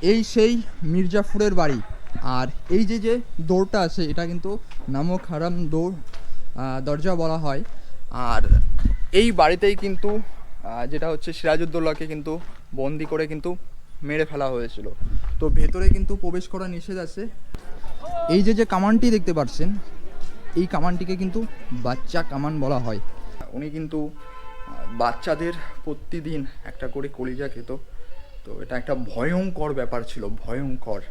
এই সেই মির্জাফরের বাড়ি। আর এই যে যে দৌড়টা আছে এটা কিন্তু নামক হারাম দৌড় দরজা বলা হয়। আর এই বাড়িতেই কিন্তু যেটা হচ্ছে সিরাজউদ্দৌলাকে কিন্তু বন্দি করে কিন্তু মেরে ফেলা হয়েছিল। তো ভেতরে কিন্তু প্রবেশ করা নিষেধ আছে। এই যে যে কামানটি দেখতে পাচ্ছেন এই কামানটিকে কিন্তু বাচ্চা কামান বলা হয়। উনি কিন্তু বাচ্চাদের প্রতিদিন একটা করে কলিজা খেত। তো এটা একটা ভয়ঙ্কর ব্যাপার ছিল, ভয়ঙ্কর।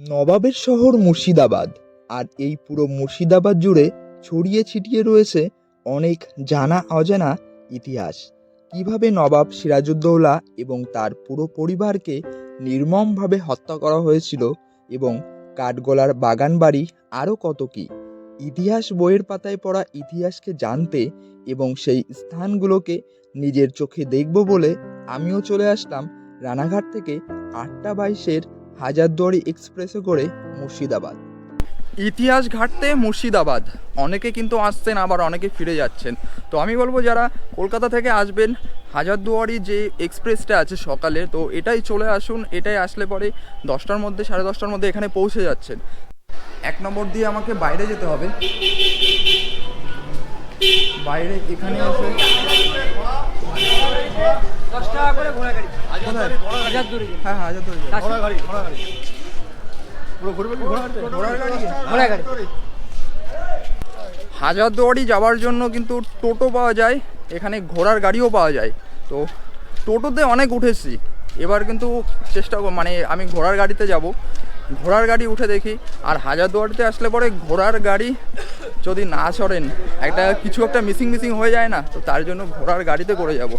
নবাবের শহর মুর্শিদাবাদ, আর এই পুরো মুর্শিদাবাদ জুড়ে ছড়িয়ে ছিটিয়ে রয়েছে অনেক জানা অজানা ইতিহাস। কিভাবে নবাব সিরাজউদ্দৌলা এবং তার পুরো পরিবারকে নির্মমভাবে হত্যা করা হয়েছিল, এবং কাঠগোলার বাগান বাড়ি, আরও কত কি। ইতিহাস বইয়ের পাতায় পড়া ইতিহাসকে জানতে এবং সেই স্থানগুলোকে নিজের চোখে দেখব বলে আমিও চলে আসলাম রানাঘাট থেকে 8:22-এর হাজারদুয়ারি এক্সপ্রেসে করে মুর্শিদাবাদ। ইতিহাস ঘাটতে মুর্শিদাবাদ অনেকে কিন্তু আসছেন, আবার অনেকে ফিরে যাচ্ছেন। তো আমি বলবো যারা কলকাতা থেকে আসবেন, হাজারদুয়ারি যে এক্সপ্রেসটা আছে সকালে, তো এটাই চলে আসুন। এটাই আসলে পরে 10টার মধ্যে, 10:30টার মধ্যে এখানে পৌঁছে যাচ্ছেন। 1 নম্বর দিয়ে আমাকে বাইরে যেতে হবে। বাইরে এখানে এসে 10 টাকা করে ঘোড়া গাড়ি। হাজারদুয়ারি। হ্যাঁ হাজারদুয়ারি ঘোড়া গাড়ি পুরো ঘুরবে কি ঘোড়ার গাড়ি। ঘোড়া গাড়ি। হাজারদুয়ারি যাওয়ার জন্য কিন্তু টোটো পাওয়া যায়, এখানে ঘোড়ার গাড়িও পাওয়া যায়। তো টোটোতে অনেক উঠেছি, এবার কিন্তু চেষ্টা মানে আমি ঘোড়ার গাড়িতে যাব। ঘোড়ার গাড়ি উঠে দেখি। আর হাজারদুয়ারিতে আসলে পরে ঘোড়ার গাড়ি যদি না চড়েন কিছু একটা মিসিং হয়ে যায় না, তো তার জন্য ঘোড়ার গাড়িতে করে যাব।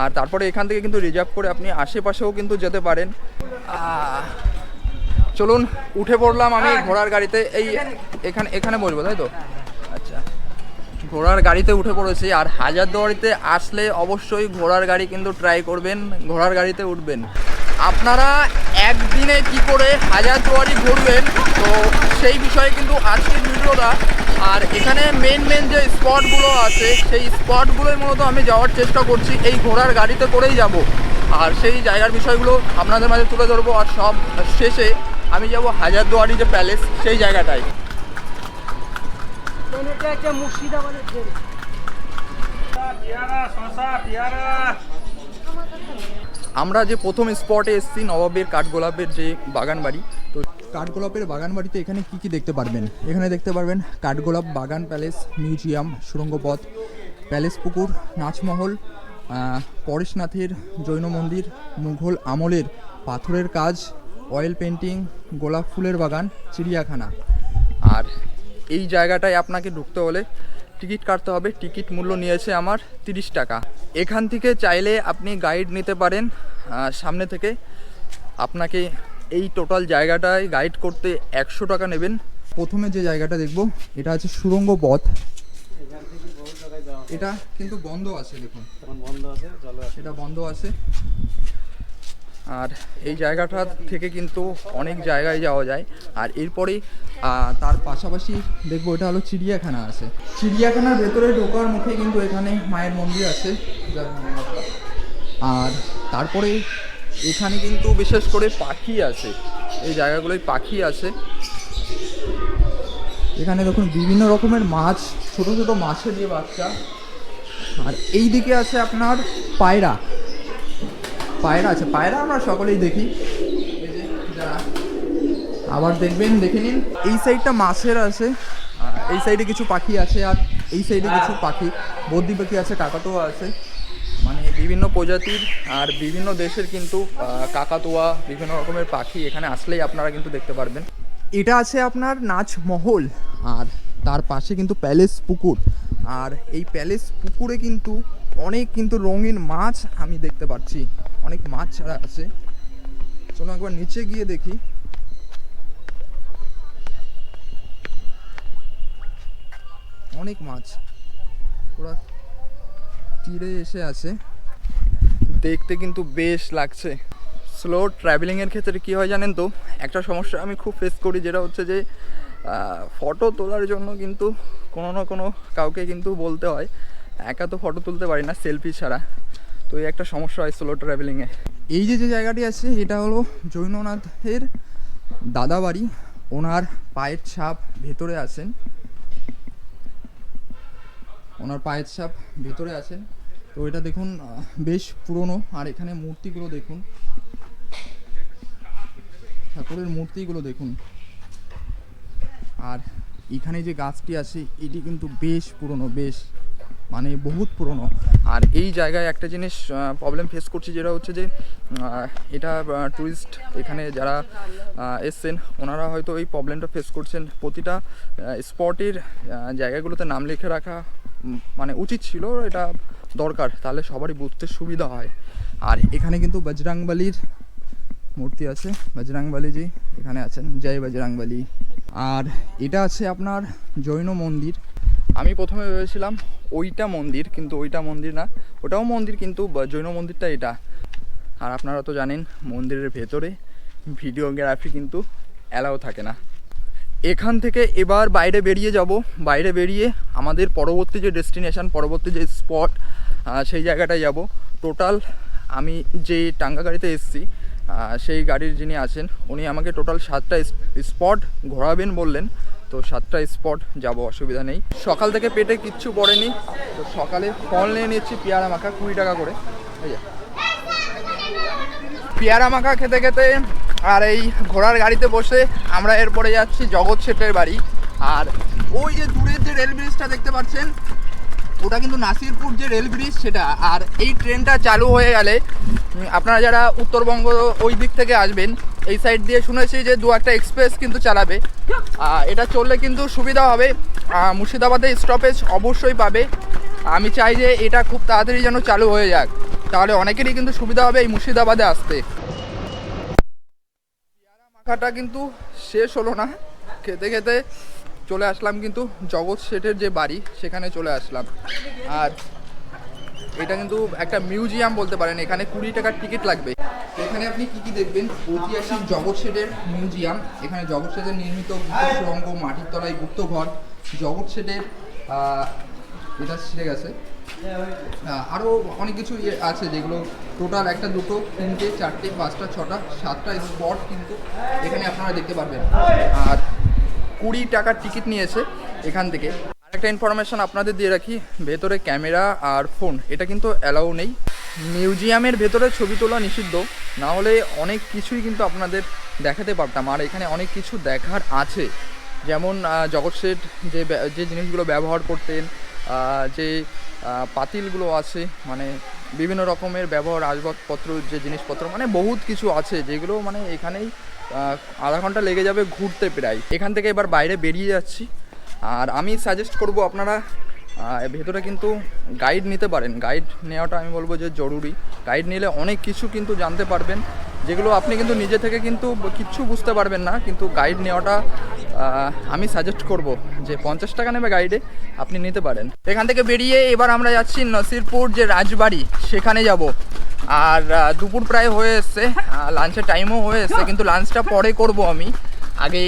আর তারপরে এখান থেকে কিন্তু রিজার্ভ করে আপনি আশেপাশেও কিন্তু যেতে পারেন। চলুন উঠে পড়লাম আমি ঘোড়ার গাড়িতে। এই এখানে বলবো, তাই তো? আচ্ছা, ঘোড়ার গাড়িতে উঠে পড়েছি। আর হাজারদুয়ারিতে আসলে অবশ্যই ঘোড়ার গাড়ি কিন্তু ট্রাই করবেন, ঘোড়ার গাড়িতে উঠবেন। আপনারা একদিনে কি করে হাজারদুয়ারি ঘুরবেন, তো সেই বিষয়ে কিন্তু আজকের ভিডিওটা। আর এখানে মেন যে স্পটগুলো আছে সেই স্পটগুলোই মূলত আমি যাওয়ার চেষ্টা করছি, এই ঘোড়ার গাড়িতে করেই যাব। আর সেই জায়গার বিষয়গুলো আপনাদের মাঝে তুলে ধরবো। আর সব শেষে আমি যাব হাজারদুয়ারি যে প্যালেস সেই জায়গাটায়। এটা একটা মুর্শিদাবাদের ট্রেন। আমরা যে প্রথম স্পটে এসেছি নবাবের কাঠগোলাপের যে বাগান বাড়ি। তো কাঠগোলাপের বাগান বাড়িতে এখানে কি দেখতে পারবেন? এখানে দেখতে পারবেন কাঠগোলাপ বাগান প্যালেস, মিউজিয়াম, সুড়ঙ্গ পথ, প্যালেস পুকুর, নাচমহল, পরেশনাথের জৈন মন্দির, মুঘল আমলের পাথরের কাজ, অয়েল পেন্টিং, গোলাপ ফুলের বাগান, চিড়িয়াখানা। আর এই জায়গাটায় আপনাকে ঢুকতে হলে টিকিট কাটতে হবে। টিকিট মূল্য নিয়েছে আমার 30 টাকা। এখান থেকে চাইলে আপনি গাইড নিতে পারেন সামনে থেকে। আপনাকে এই টোটাল জায়গাটায় গাইড করতে 100 টাকা নেবেন। প্রথমে যে জায়গাটা দেখব এটা আছে সুড়ঙ্গ পথ। এটা কিন্তু বন্ধ আছে, দেখুন এটা বন্ধ আছে। আর এই জায়গাটা থেকে কিন্তু অনেক জায়গায় যাওয়া যায়। আর এরপরেই তার পাশাপাশি দেখবো এটা হলো চিড়িয়াখানা আছে। চিড়িয়াখানার ভেতরে ঢোকার মুখে কিন্তু এখানে মায়ের মন্দির আছে। আর তারপরে এখানে কিন্তু বিশেষ করে পাখি আছে, এই জায়গাগুলোয় পাখি আছে। এখানে দেখুন বিভিন্ন রকমের মাছ, ছোট ছোট মাছের যে বাচ্চা। আর এই দিকে আছে আপনার পায়রা আছে। পায়রা আমরা সকলেই দেখি। আবার দেখে নিন এই সাইডটা মাছের আছে, এই সাইডে কিছু পাখি আছে। আর এই সাইডে কিছু পাখি, বদ্রি পাখি আছে, কাকাতুয়া আছে, মানে বিভিন্ন প্রজাতির আর বিভিন্ন দেশের কিন্তু কাকাতুয়া, বিভিন্ন রকমের পাখি এখানে আসলেই আপনারা কিন্তু দেখতে পারবেন। এটা আছে আপনার নাচমহল। আর তার পাশে কিন্তু প্যালেস পুকুর। আর এই প্যালেস পুকুরে কিন্তু অনেক কিন্তু রঙিন মাছ আমি দেখতে পাচ্ছি, অনেক মাছ ছাড়া আছে। চলো একবার নিচে গিয়ে দেখি। অনেক মাছ ওরা তীরে এসে আছে, দেখতে কিন্তু বেশ লাগছে। স্লো ট্রাভেলিংয়ের ক্ষেত্রে কী হয় জানেন তো, একটা সমস্যা আমি খুব ফেস করি, যেটা হচ্ছে যে ফটো তোলার জন্য কিন্তু কোনো না কোনো কাউকে কিন্তু বলতে হয়। একা তো ফটো তুলতে পারি না সেলফি ছাড়া। তো এই একটা সমস্যা হয় স্লো ট্রাভেলিংয়ে। এই যে যে জায়গাটি আছে এটা হলো জৈননাথের দাদাবাড়ি। ওনার পায়ের ছাপ ভেতরে আছেন, ওনার পায়ের ছাপ ভেতরে আছেন। তো এটা দেখুন বেশ পুরনো। আর এখানে মূর্তিগুলো দেখুন, ঠাকুরের মূর্তিগুলো দেখুন। আর এখানে যে গাছটি আছে এটি কিন্তু বেশ পুরনো, বেশ মানে বহুত পুরনো। আর এই জায়গায় একটা জিনিস প্রবলেম ফেস করছি, যেটা হচ্ছে যে এটা ট্যুরিস্ট এখানে যারা এসছেন ওনারা হয়তো এই প্রবলেমটা ফেস করছেন। প্রতিটা স্পটের জায়গাগুলোতে নাম লিখে রাখা মানে উচিত ছিল, এটা দরকার, তাহলে সবারই বুঝতে সুবিধা হয়। আর এখানে কিন্তু বজরংবলীর মূর্তি আছে, বজরংবলীজি এখানে আছেন, জয় বজরংবলী। আর এটা আছে আপনার জৈন মন্দির। আমি প্রথমে ভেবেছিলাম ওইটা মন্দির, কিন্তু ওইটা মন্দির না, ওটাও মন্দির কিন্তু জৈন মন্দিরটা এটা। আর আপনারা তো জানেন মন্দিরের ভেতরে ভিডিওগ্রাফি কিন্তু অ্যালাউ থাকে না। এখান থেকে এবার বাইরে বেরিয়ে যাব। বাইরে বেরিয়ে আমাদের পরবর্তী যে ডেস্টিনেশন, পরবর্তী যে স্পট, সেই জায়গাটায় যাব। টোটাল আমি যে টাঙ্গা গাড়িতে এসেছি সেই গাড়ির যিনি আছেন উনি আমাকে টোটাল 7টা স্পট ঘোরাবেন বললেন। তো 7টা স্পট যাব, অসুবিধা নেই। সকাল থেকে পেটে কিচ্ছু পড়েনি, তো সকালে ফল নিয়ে নিচ্ছি পেয়ারা মাখা 20 টাকা করে। এই যে পেয়ারা মাখা খেতে খেতে আর এই ঘোড়ার গাড়িতে বসে আমরা এরপরে যাচ্ছি জগৎ শেঠের বাড়ি। আর ওই যে দূরের যে রেল ব্রিজটা দেখতে পাচ্ছেন ওটা কিন্তু নাসিরপুর যে রেল ব্রিজ সেটা। আর এই ট্রেনটা চালু হয়ে গেলে আপনারা যারা উত্তরবঙ্গ ওই দিক থেকে আসবেন এই সাইড দিয়ে শুনেছি যে 2-1টা এক্সপ্রেস কিন্তু চালাবে। এটা চললে কিন্তু সুবিধা হবে, মুর্শিদাবাদে স্টপেজ অবশ্যই পাবে। আমি চাই যে এটা খুব তাড়াতাড়ি যেন চালু হয়ে যাক, তাহলে অনেকেরই কিন্তু সুবিধা হবে এই মুর্শিদাবাদে আসতে। পেয়ারা মাখাটা কিন্তু শেষ হলো না, খেতে খেতে চলে আসলাম কিন্তু জগৎ শেঠের যে বাড়ি সেখানে চলে আসলাম। আর এটা কিন্তু একটা মিউজিয়াম বলতে পারেন, এখানে 20 টাকার টিকিট লাগবে। এখানে আপনি কি কি দেখবেন, ঐতিহাসিক জগৎ শেঠের মিউজিয়াম। এখানে জগৎ শেঠের নির্মিত গুপ্ত সুড়ঙ্গ, মাটির তলায় গুপ্তঘর, জগৎ শেঠের এটা ছিঁড়ে গেছে, আরও অনেক কিছু আছে যেগুলো টোটাল 1, 2, 3, 4, 5, 6, 7টা স্পট কিন্তু এখানে আপনারা দেখতে পারবেন। আর 20 টাকার টিকিট নিয়েছে এখান থেকে। আরেকটা ইনফরমেশন আপনাদের দিয়ে রাখি, ভেতরে ক্যামেরা আর ফোন এটা কিন্তু অ্যালাউ নেই। মিউজিয়ামের ভেতরে ছবি তোলা নিষিদ্ধ, না হলে অনেক কিছুই কিন্তু আপনাদের দেখাতে পারতাম। আর এখানে অনেক কিছু দেখার আছে, যেমন জগৎ শেঠ যে জিনিসগুলো ব্যবহার করতেন, যে পাতিলগুলো আছে, মানে বিভিন্ন রকমের ব্যবহার আসবাবপত্র, যে জিনিসপত্র, মানে বহুত কিছু আছে যেগুলো মানে এখানেই আধা ঘন্টা লেগে যাবে ঘুরতে প্রায়। এখান থেকে এবার বাইরে বেরিয়ে যাচ্ছি। আর আমি সাজেস্ট করব আপনারা ভেতরে কিন্তু গাইড নিতে পারেন। গাইড নেওয়াটা আমি বলবো যে জরুরি। গাইড নিলে অনেক কিছু কিন্তু জানতে পারবেন, যেগুলো আপনি কিন্তু নিজে থেকে কিন্তু কিচ্ছু বুঝতে পারবেন না। কিন্তু গাইড নেওয়াটা আমি সাজেস্ট করব যে 50 টাকা নেবে গাইডে, আপনি নিতে পারেন। এখান থেকে বেরিয়ে এবার আমরা যাচ্ছি নাসিরপুর যে রাজবাড়ি সেখানে যাব। আর দুপুর প্রায় হয়ে এসছে, লাঞ্চের টাইমও হয়ে এসছে, কিন্তু লাঞ্চটা পরে করব। আমি আগে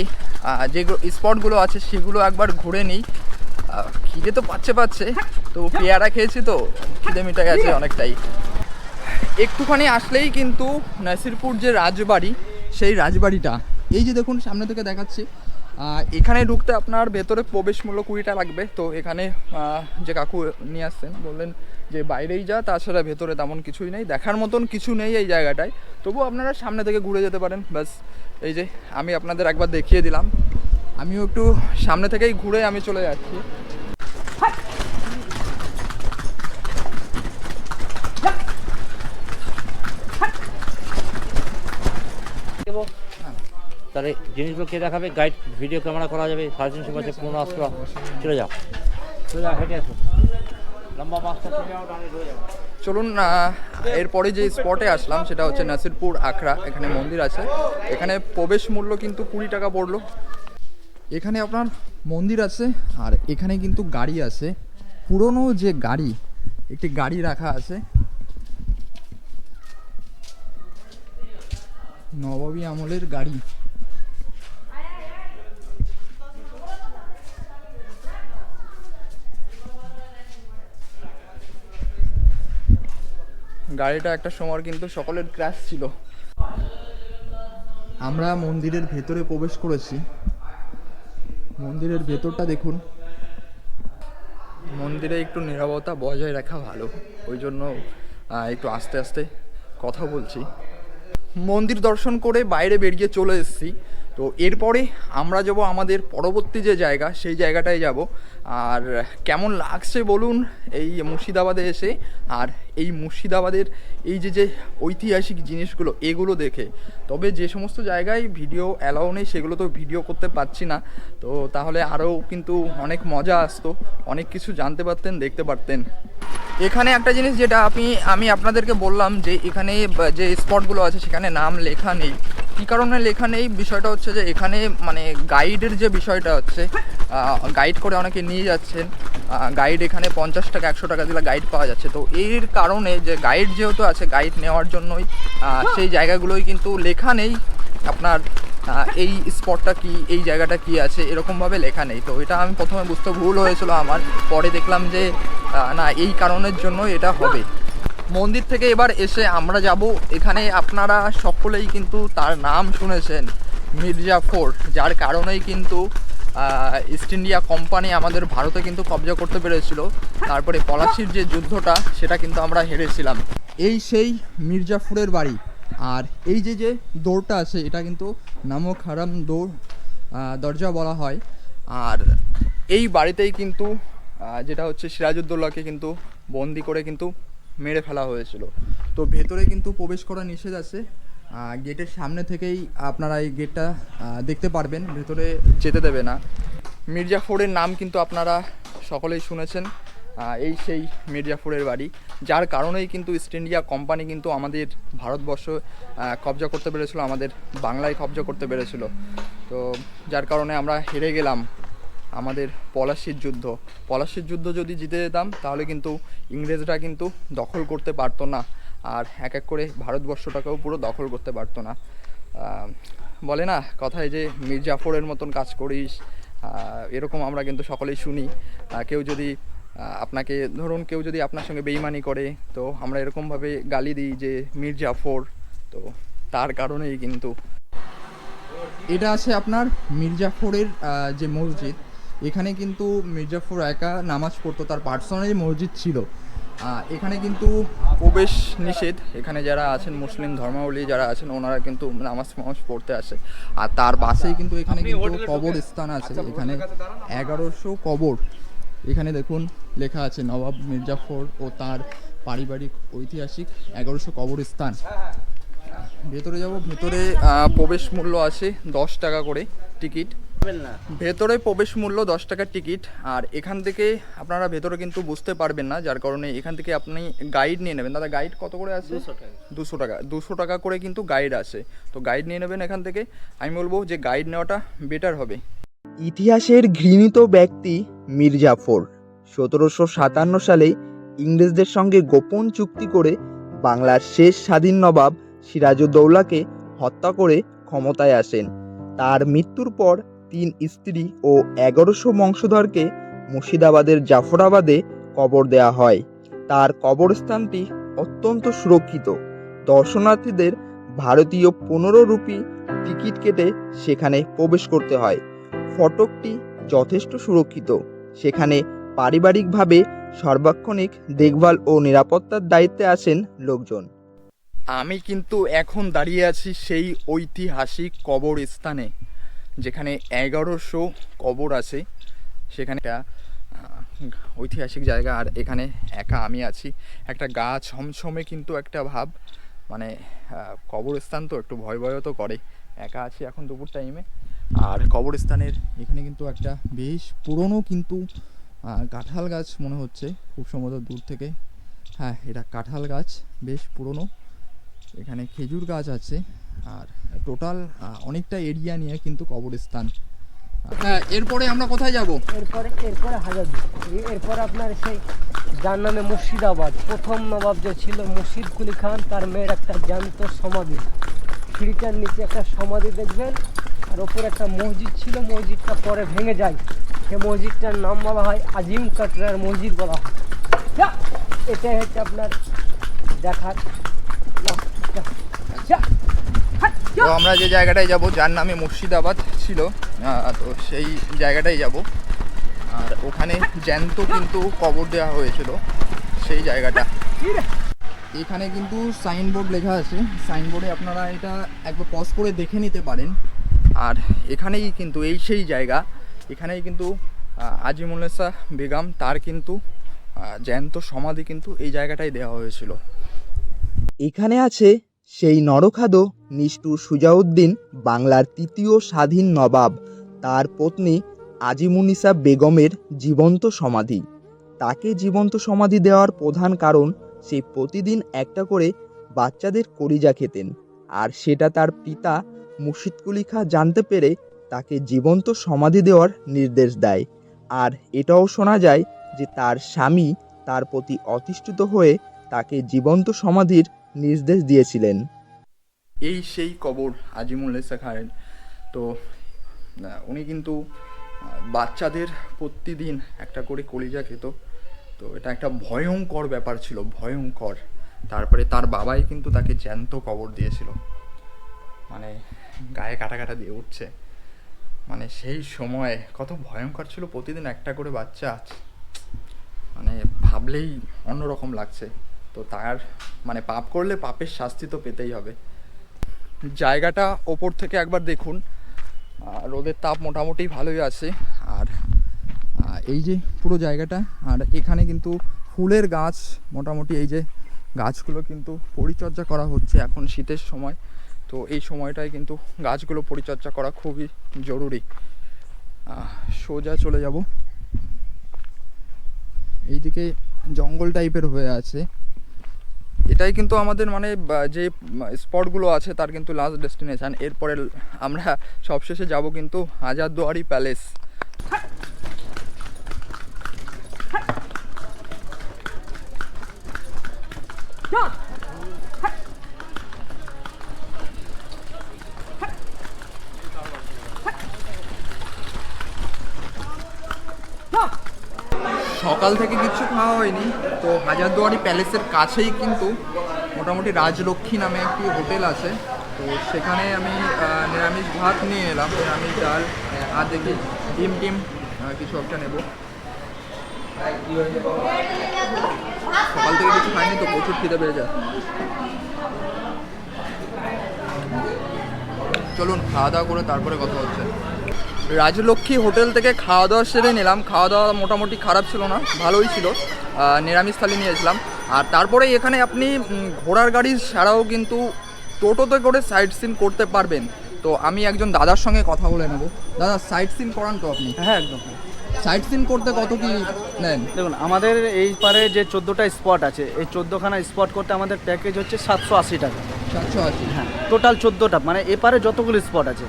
যে স্পটগুলো আছে সেগুলো একবার ঘুরে নিই। খিদে তো পাচ্ছে, তো পেয়ারা খেয়েছি তো খিদে মিটে গেছে অনেকটাই। একটুখানি আসলেই কিন্তু নাসিরপুর যে রাজবাড়ি, সেই রাজবাড়িটা এই যে দেখুন সামনে থেকে দেখাচ্ছি। এখানে ঢুকতে আপনার ভেতরে প্রবেশ মূল্য 20 টাকা লাগবে। তো এখানে যে কাকু নিয়ে আসছেন বললেন যে বাইরেই যা, তাছাড়া ভেতরে তেমন কিছুই নেই, দেখার মতন কিছু নেই এই জায়গাটায়। তবু আপনারা সামনে থেকে ঘুরে যেতে পারেন। ব্যাস এই যে আমি আপনাদের একবার দেখিয়ে দিলাম, আমিও একটু সামনে থেকেই ঘুরে আমি চলে যাচ্ছি। তাহলে জিনিসগুলো কে দেখাবে, গাইড ভিডিও ক্যামেরা করা যাবে, 350 বছর পুরনো আসলো। চলে যাও হেঁটে আসো, লম্বা মাছটা চলে যাও, ডানে চলে যাও। চলুন এরপরে যে স্পটে আসলাম সেটা হচ্ছে নাসিরপুর আখড়া। এখানে মন্দির আছে, এখানে প্রবেশ মূল্য কিন্তু 20 টাকা পড়লো। এখানে আপনার মন্দির আছে আর এখানে কিন্তু গাড়ি আছে, পুরনো যে গাড়ি, একটি গাড়ি রাখা আছে নবাবী আমলের গাড়ি। গাড়িটা একটা সময় কিন্তু সকলের ক্র্যাশ ছিল। আমরা মন্দিরের ভেতরে প্রবেশ করেছি। মন্দিরের ভেতরটা দেখুন। মন্দিরে একটু নীরবতা বজায় রাখা ভালো, ওই জন্য একটু আস্তে আস্তে কথা বলছি। মন্দির দর্শন করে বাইরে বেরিয়ে চলে এসেছি। তো এরপরে আমরা যাব আমাদের পরবর্তী যে জায়গা, সেই জায়গাটায় যাব। আর কেমন লাগছে বলুন এই মুর্শিদাবাদে এসে, আর এই মুর্শিদাবাদের এই যে ঐতিহাসিক জিনিসগুলো এগুলো দেখে। তবে যে সমস্ত জায়গায় ভিডিও অ্যালাউ নেই সেগুলো তো ভিডিও করতে পারছি না, তো তাহলে আরও কিন্তু অনেক মজা আসতো, অনেক কিছু জানতে পারতেন, দেখতে পারতেন। এখানে একটা জিনিস যেটা আমি আপনাদেরকে বললাম যে এখানে যে স্পটগুলো আছে সেখানে নাম লেখা নেই। কী কারণে লেখা নেই বিষয়টা হচ্ছে যে এখানে মানে গাইডের যে বিষয়টা হচ্ছে, গাইড করে অনেকে নিয়ে যাচ্ছেন। গাইড এখানে 50 টাকা 100 টাকা দিলে গাইড পাওয়া যাচ্ছে। তো এর কারণে যে গাইড যেহেতু আছে, গাইড নেওয়ার জন্যই সেই জায়গাগুলোই কিন্তু লেখা নেই আপনার এই স্পটটা কি, এই জায়গাটা কি আছে, এরকমভাবে লেখা নেই। তো এটা আমি প্রথমে বুঝতে ভুল হয়েছিল আমার, পরে দেখলাম যে না, এই কারণের জন্য এটা হবে। মন্দির থেকে এবার এসে আমরা যাব এখানে, আপনারা সকলেই কিন্তু তার নাম শুনেছেন, মির্জাফর, যার কারণেই কিন্তু ইস্ট ইন্ডিয়া কোম্পানি আমাদের ভারতে কিন্তু কবজা করতে পেরেছিল। তারপরে পলাশির যে যুদ্ধটা সেটা কিন্তু আমরা হেরেছিলাম। এই সেই মির্জাফরের বাড়ি। আর এই যে দৌড়টা আছে এটা কিন্তু নামক হারাম দরজা বলা হয়। আর এই বাড়িতেই কিন্তু যেটা হচ্ছে সিরাজউদ্দৌলাকে কিন্তু বন্দি করে কিন্তু মেরে ফেলা হয়েছিল। তো ভেতরে কিন্তু প্রবেশ করা নিষেধ আছে। গেটের সামনে থেকেই আপনারা এই গেটটা দেখতে পারবেন, ভেতরে যেতে দেবে না। মির্জাফরের নাম কিন্তু আপনারা সকলেই শুনেছেন। এই সেই মির্জাফরের বাড়ি, যার কারণেই কিন্তু ইস্ট ইন্ডিয়া কোম্পানি কিন্তু আমাদের ভারতবর্ষ কবজা করতে পেরেছিল, আমাদের বাংলায় কবজা করতে পেরেছিল। তো যার কারণে আমরা হেরে গেলাম আমাদের পলাশির যুদ্ধ যদি জিতে যেতাম তাহলে কিন্তু ইংরেজরা কিন্তু দখল করতে পারতো না, আর এক এক করে ভারতবর্ষটাকেও পুরো দখল করতে পারতো না। বলে না কথায় যে মির্জাফরের মতন কাজ করিস, এরকম আমরা কিন্তু সকলেই শুনি। কেউ যদি আপনাকে ধরুন, কেউ যদি আপনার সঙ্গে বেইমানি করে, তো আমরা এরকমভাবে গালি দিই যে মির্জাফর। তো তার কারণেই কিন্তু এটা আছে আপনার মির্জাফরের যে মসজিদ, এখানে কিন্তু মির্জাফর একা নামাজ পড়তো, তার পার্সোনালি মসজিদ ছিল। এখানে কিন্তু প্রবেশ নিষেধ। এখানে যারা আছেন মুসলিম ধর্মাবলী যারা আছেন ওনারা কিন্তু নামাজ পড়তে আসে। আর তার পাশেই কিন্তু এখানে কিন্তু কবরস্থান আছে। এখানে 1100 কবর। এখানে দেখুন লেখা আছে নবাব মির্জাফর ও তার পারিবারিক ঐতিহাসিক 1100 কবরস্থান। ভেতরে যাব। ভেতরে প্রবেশ মূল্য আছে 10 টাকা করে টিকিট। ভেতরে প্রবেশ মূল্য 10 টাকার টিকিট। আর এখান থেকে আপনারা ভেতরে কিন্তু বুঝতে পারবেন না, যার কারণে এখান থেকে আপনি গাইড নিয়ে নেবেন। দাদা গাইড কত করে আছে? 200 টাকা করে কিন্তু গাইড আছে। তো গাইড নিয়ে নেবেন এখান থেকে। আমি বলবো যে গাইড নেওয়াটা বেটার হবে। ইতিহাসের ঘৃণিত ব্যক্তি মির্জাফর 1757 সালে ইংরেজদের সঙ্গে গোপন চুক্তি করে বাংলার শেষ স্বাধীন নবাব সিরাজউদ্দৌলাকে হত্যা করে ক্ষমতায় আসেন। তার মৃত্যুর পর 3 স্ত্রী ও 1100 বংশধরকে মুর্শিদাবাদের জাফরাবাদে কবর দেওয়া হয়। তার কবরস্থানটি অত্যন্ত সুরক্ষিত। দর্শনার্থীদের ভারতীয় 15 রুপি টিকিট কেটে সেখানে প্রবেশ করতে হয়। ফটকটি যথেষ্ট সুরক্ষিত। সেখানে পারিবারিকভাবে সর্বাক্ষণিক দেখভাল ও নিরাপত্তার দায়িত্বে আছেন লোকজন। আমি কিন্তু এখন দাঁড়িয়ে আছি সেই ঐতিহাসিক কবরস্থানে, যেখানে 1100 কবর আছে। সেখানে একটা ঐতিহাসিক জায়গা। আর এখানে একা আমি আছি। একটা গা ছমছমে কিন্তু একটা ভাব, মানে কবরস্থান তো একটু ভয় ভয়ও তো করে। একা আছি এখন দুপুর টাইমে। আর কবরস্থানের এখানে কিন্তু একটা বেশ পুরনো কিন্তু কাঁঠাল গাছ মনে হচ্ছে, খুব সম্ভবত দূর থেকে। হ্যাঁ, এটা কাঁঠাল গাছ, বেশ পুরনো। এখানে খেজুর গাছ আছে। আর টোটাল অনেকটা এরিয়া নিয়ে কিন্তু কবরস্থান। হ্যাঁ, এরপরে আমরা কোথায় যাব? এরপরে হাজারদুয়ার। এরপর আপনার সেই যার নামে মুর্শিদাবাদ, প্রথম নবাব যে ছিল মুর্শিদ কুলি খান, তার মেয়ের একটা জ্যান্ত সমাধি। সিঁড়িটার নিচে একটা সমাধি দেখবেন, আর ওপরে একটা মসজিদ ছিল, মসজিদটা পরে ভেঙে যায়। সে মসজিদটার নাম বলা হয় আজিম কাটরার মসজিদ বলা হয়। এটাই হচ্ছে আপনার দেখার। তো আমরা যে জায়গাটায় যাব, যার নামে মুর্শিদাবাদ ছিল, তো সেই জায়গাটাই যাব। আর ওখানে জ্যান্ত কিন্তু কবর দেওয়া হয়েছিল সেই জায়গাটা। এখানে কিন্তু সাইনবোর্ড লেখা আছে, সাইনবোর্ডে আপনারা এটা একবার পজ করে দেখে নিতে পারেন। আর এখানেই কিন্তু এই সেই জায়গা, এখানেই কিন্তু আজিমুন্নেসা বেগম তার কিন্তু জ্যান্ত সমাধি কিন্তু এই জায়গাটাই দেওয়া হয়েছিল। এখানে আছে সেই নরখাদো নিষ্ঠুর সুজাউদ্দিন, বাংলার তৃতীয় স্বাধীন নবাব, তার পত্নী আজিমুন্নিসা বেগমের জীবন্ত সমাধি। তাকে জীবন্ত সমাধি দেওয়ার প্রধান কারণ সে প্রতিদিন একটা করে বাচ্চাদের কলিজা খেতেন, আর সেটা তার পিতা মুর্শিদ কুলি খাঁ জানতে পেরে তাকে জীবন্ত সমাধি দেওয়ার নির্দেশ দেয়। আর এটাও শোনা যায় যে তার স্বামী তার প্রতি অতিষ্ঠিত হয়ে তাকে জীবন্ত সমাধির নির্দেশ দিয়েছিলেন। এই সেই কবর আজিমুন্নেসা খাঁয়ের। তো উনি কিন্তু বাচ্চাদের প্রতিদিন একটা করে কলিজা খেত। তো এটা একটা ভয়ঙ্কর ব্যাপার ছিল, ভয়ঙ্কর। তারপরে তার বাবাই কিন্তু তাকে জ্যান্ত কবর দিয়েছিল। মানে গায়ে কাটা কাটা দিয়ে উঠছে। মানে সেই সময় কত ভয়ঙ্কর ছিল, প্রতিদিন একটা করে বাচ্চা, মানে ভাবলেই অন্যরকম লাগছে। তো তার মানে পাপ করলে পাপের শাস্তি তো পেতেই হবে। জায়গাটা ওপর থেকে একবার দেখুন, রোদের তাপ মোটামুটি ভালোই আছে। আর এই যে পুরো জায়গাটা, আর এখানে কিন্তু ফুলের গাছ, মোটামুটি এই যে গাছগুলো কিন্তু পরিচর্যা করা হচ্ছে এখন শীতের সময়। তো এই সময়টায় কিন্তু গাছগুলো পরিচর্যা করা খুবই জরুরি। সোজা চলে যাব, এইদিকে জঙ্গল টাইপের হয়ে আছে। এটাই কিন্তু আমাদের মানে যে স্পটগুলো আছে তার কিন্তু লাস্ট ডেস্টিনেশন। এরপরে আমরা সবশেষে যাব কিন্তু হাজারদুয়ারি প্যালেস। সকাল থেকে কিছু খাওয়া হয়নি। তো হাজারদুয়ারি প্যালেসের কাছেই কিন্তু মোটামুটি রাজলক্ষ্মী নামে একটি হোটেল আছে। তো সেখানে আমি নিরামিষ ভাত নিয়ে এলাম, নিরামিষ ডাল, আর দেখি ডিম টিম কিছু একটা নেব। সকাল থেকে কিছু খাইনি তো প্রচুর খিদে পেয়ে যায়। চলুন খাওয়া দাওয়া করে তারপরে কথা হচ্ছে। রাজলক্ষ্মী হোটেল থেকে খাওয়া দাওয়া সেরে নিলাম। খাওয়া দাওয়া মোটামুটি খারাপ ছিল না, ভালোই ছিল। নিরামিষ থালি নিয়েছিলাম। আর তারপরেই এখানে আপনি ঘোড়ার গাড়ি ছাড়াও কিন্তু টোটোতে করে সাইট সিন করতে পারবেন। তো আমি একজন দাদার সঙ্গে কথা বলে নেব। দাদা, সাইট সিন করান তো আপনি? হ্যাঁ, একদম। সাইট সিন করতে কত কি নেন? দেখুন, আমাদের এই পারে যে 14টা স্পট আছে, এই 14খানা স্পট করতে আমাদের প্যাকেজ হচ্ছে 780 টাকা। 780? হ্যাঁ, টোটাল 14টা, মানে এপারে যতগুলো স্পট আছে,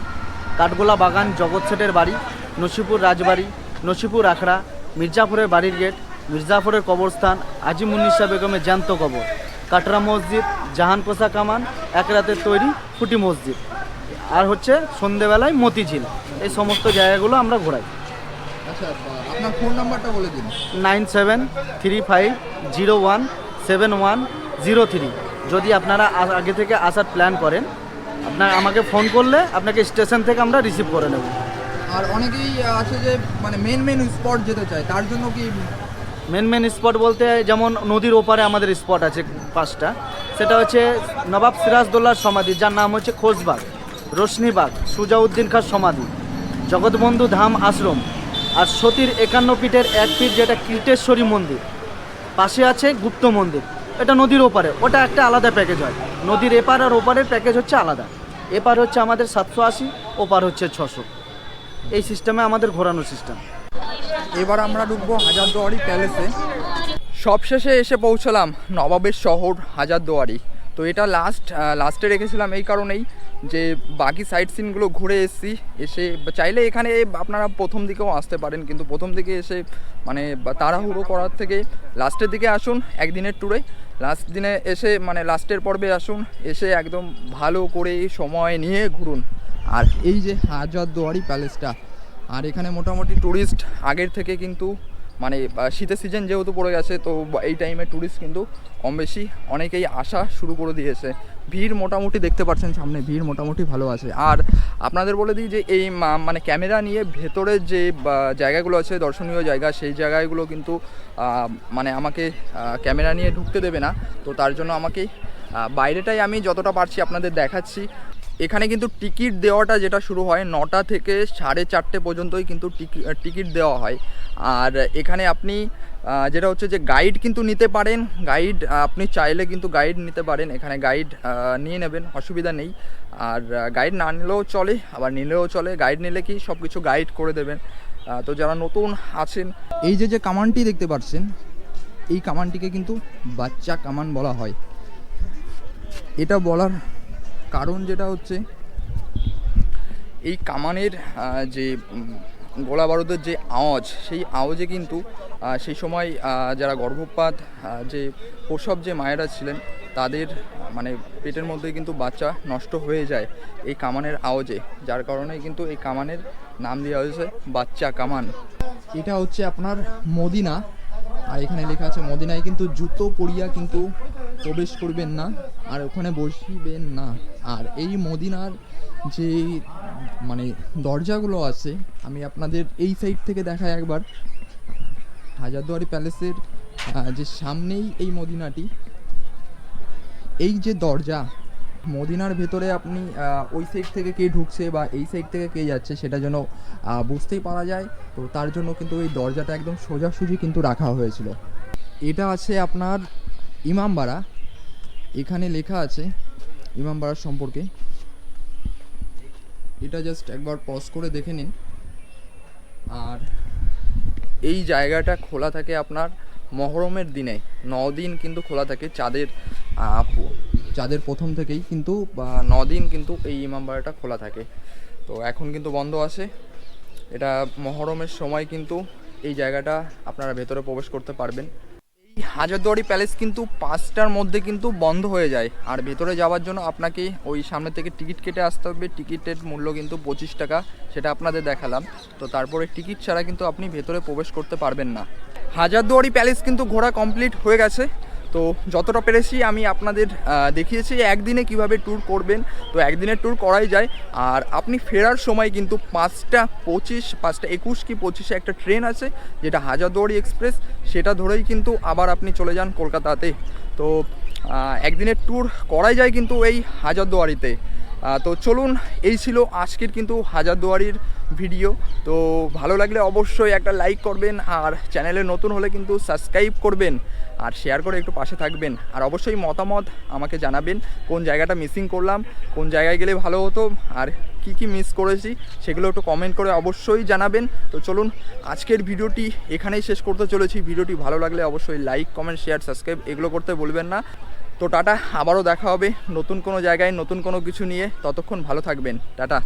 কাঠগোলা বাগান, জগৎ শেঠের বাড়ি, নসিপুর রাজবাড়ি, নসিপুর আখড়া, মির্জাপুরের বাড়ির গেট, মির্জাপুরের কবরস্থান, আজিমুন্নিসা বেগমের জ্যান্ত কবর, কাটরা মসজিদ, জাহানপোসা কামান, এক রাতের তৈরি ফুটি মসজিদ, আর হচ্ছে সন্ধেবেলায় মতিঝিল। এই সমস্ত জায়গাগুলো আমরা ঘোরাই। আচ্ছা, আপনার ফোন নাম্বারটা বলে দিন। 9735017103। যদি আপনারা আগে থেকে আসার প্ল্যান করেন, আপনার আমাকে ফোন করলে আপনাকে স্টেশন থেকে আমরা রিসিভ করে নেব। আর অনেকেই আছে যে মানে মেন স্পট যেতে চায়, তার জন্য কি? মেন স্পট বলতে যেমন নদীর ওপারে আমাদের স্পট আছে 5টা। সেটা হচ্ছে নবাব সিরাজদৌল্লার সমাধি, যার নাম হচ্ছে খোঁজবাগ, রোশনীবাগ, সুজাউদ্দিন খাঁর সমাধি, জগৎবন্ধু ধাম আশ্রম, আর সতীর 51 পীঠের এক পীঠ যেটা কীর্তেশ্বরী মন্দির। পাশে আছে গুপ্ত মন্দির, এটা নদীর ওপারে, ওটা একটা আলাদা প্যাকেজ হয়। নদীর এপার আর ওপারের প্যাকেজ হচ্ছে আলাদা। এপার হচ্ছে আমাদের 780, ওপার হচ্ছে 600। এই সিস্টেমে আমাদের ঘোরানো সিস্টেম। এবার আমরা ঢুকবো হাজারদুয়ারি প্যালেসে। সবশেষে এসে পৌঁছলাম নবাবের শহর হাজারদুয়ারি। তো এটা লাস্টে রেখেছিলাম এই কারণেই যে বাকি সাইট সিনগুলো ঘুরে এসে চাইলে এখানে আপনারা প্রথম দিকেও আসতে পারেন, কিন্তু প্রথম দিকে এসে মানে তাড়াহুড়ো করার থেকে লাস্টের দিকে আসুন একদিনের ট্যুরে। লাস্ট দিনে এসে মানে লাস্টের পর্বে আসুন, এসে একদম ভালো করে সময় নিয়ে ঘুরুন। আর এই যে হাজারদুয়ারি প্যালেসটা, আর এখানে মোটামুটি ট্যুরিস্ট আগের থেকে কিন্তু মানে শীতের সিজন যেহেতু পড়ে গেছে, তো এই টাইমে ট্যুরিস্ট কিন্তু কম বেশি অনেকেই আসা শুরু করে দিয়েছে। ভিড় মোটামুটি দেখতে পাচ্ছেন সামনে, ভিড় মোটামুটি ভালো আছে। আর আপনাদের বলে দিই যে এই মানে ক্যামেরা নিয়ে ভেতরের যে জায়গাগুলো আছে দর্শনীয় জায়গা, সেই জায়গাগুলো কিন্তু মানে আমাকে ক্যামেরা নিয়ে ঢুকতে দেবে না। তো তার জন্য আমাকে বাইরেটাই আমি যতটা পারছি আপনাদের দেখাচ্ছি। এখানে কিন্তু টিকিট দেওয়াটা যেটা শুরু হয় 9টা থেকে 4:30 পর্যন্তই কিন্তু টিকিট দেওয়া হয়। আর এখানে আপনি যেটা হচ্ছে যে গাইড কিন্তু নিতে পারেন, গাইড আপনি চাইলে কিন্তু গাইড নিতে পারেন, এখানে গাইড নিয়ে নেবেন, অসুবিধা নেই। আর গাইড না নিলেও চলে, আবার নিলেও চলে। গাইড নিলে কি সব কিছু গাইড করে দেবেন। তো যারা নতুন আছেন, এই যে কামানটি দেখতে পাচ্ছেন, এই কামানটিকে কিন্তু বাচ্চা কামান বলা হয়। এটা বলার কারণ যেটা হচ্ছে এই কামানের যে গোলা বারুদের যে আওয়াজ, সেই আওয়াজে কিন্তু সেই সময় যারা গর্ভপাত যে প্রসব যে মায়েরা ছিলেন তাদের মানে পেটের মধ্যে কিন্তু বাচ্চা নষ্ট হয়ে যায় এই কামানের আওয়াজে, যার কারণে কিন্তু এই কামানের নাম দেওয়া হয়েছে বাচ্চা কামান। এটা হচ্ছে আপনার মদিনা, আর এখানে লেখা আছে মদিনায় কিন্তু জুতো পরিয়া কিন্তু প্রবেশ করবেন না, আর ওখানে বসিবেন না। আর এই মদিনার যে মানে দরজাগুলো আছে, আমি আপনাদের এই সাইড থেকে দেখাই একবার। হাজারদুয়ারি প্যালেসের যে সামনেই এই মদিনাটি, এই যে দরজা, মদিনার ভেতরে আপনি ওই সাইড থেকে কে ঢুকছে বা এই সাইড থেকে কে যাচ্ছে সেটা যেন বুঝতেই পারা যায়। তো তার জন্য কিন্তু এই দরজাটা একদম সোজাসুজি কিন্তু রাখা হয়েছিল। এটা আছে আপনার ইমামবাড়া, এখানে লেখা আছে ইমামবাড়ার সম্পর্কে। এটা জাস্ট একবার পজ করে দেখে নিন। আর এই জায়গাটা খোলা থাকে আপনার মহরমের দিনে, 9 দিন কিন্তু খোলা থাকে। চাঁদের প্রথম থেকেই কিন্তু 9 দিন কিন্তু এই ইমামবাড়াটা খোলা থাকে। তো এখন কিন্তু বন্ধ আছে। এটা মহরমের সময় কিন্তু এই জায়গাটা আপনারা ভেতরে প্রবেশ করতে পারবেন। এই হাজারদুয়ারি প্যালেস কিন্তু 5টার মধ্যে কিন্তু বন্ধ হয়ে যায়। আর ভেতরে যাওয়ার জন্য আপনাকে ওই সামনে থেকে টিকিট কেটে আসতে হবে। টিকিটের মূল্য কিন্তু 25 টাকা, সেটা আপনাদের দেখালাম। তো তারপরে টিকিট ছাড়া কিন্তু আপনি ভেতরে প্রবেশ করতে পারবেন না। হাজারদুয়ারি প্যালেস কিন্তু ঘোরা কমপ্লিট হয়ে গেছে। তো যতটা পেরেছি আমি আপনাদের দেখিয়েছি একদিনে কিভাবে ট্যুর করবেন। তো একদিনের ট্যুর করাই যায়। আর আপনি ফেরার সময় কিন্তু 5:25, 5:21 কি 25-এ একটা ট্রেন আছে যেটা হাজারদুয়ারি এক্সপ্রেস, সেটা ধরেই কিন্তু আবার আপনি চলে যান কলকাতাতে। তো একদিনের ট্যুর করাই যায় কিন্তু এই হাজারদুয়ারিতে। তো চলুন, এই ছিল আজকের কিন্তু হাজারদুয়ারির ভিডিও। তো ভালো লাগলে অবশ্যই একটা লাইক করবেন, আর চ্যানেলে নতুন হলে কিন্তু সাবস্ক্রাইব করবেন, আর শেয়ার করে একটু পাশে থাকবেন। আর অবশ্যই মতামত আমাকে জানাবেন, কোন জায়গাটা মিসিং করলাম, কোন জায়গায় গেলে ভালো হতো, আর কি কি মিস করেছি সেগুলো একটু কমেন্ট করে অবশ্যই জানাবেন। তো চলুন, আজকের ভিডিওটি এখানেই শেষ করতে চলেছি। ভিডিওটি ভালো লাগলে অবশ্যই লাইক, কমেন্ট, শেয়ার, সাবস্ক্রাইব এগুলো করতে বলবেন না। তো টাটা, আবারও দেখা হবে নতুন কোনো জায়গায় নতুন কোনো কিছু নিয়ে। ততক্ষণ ভালো থাকবেন, টাটা।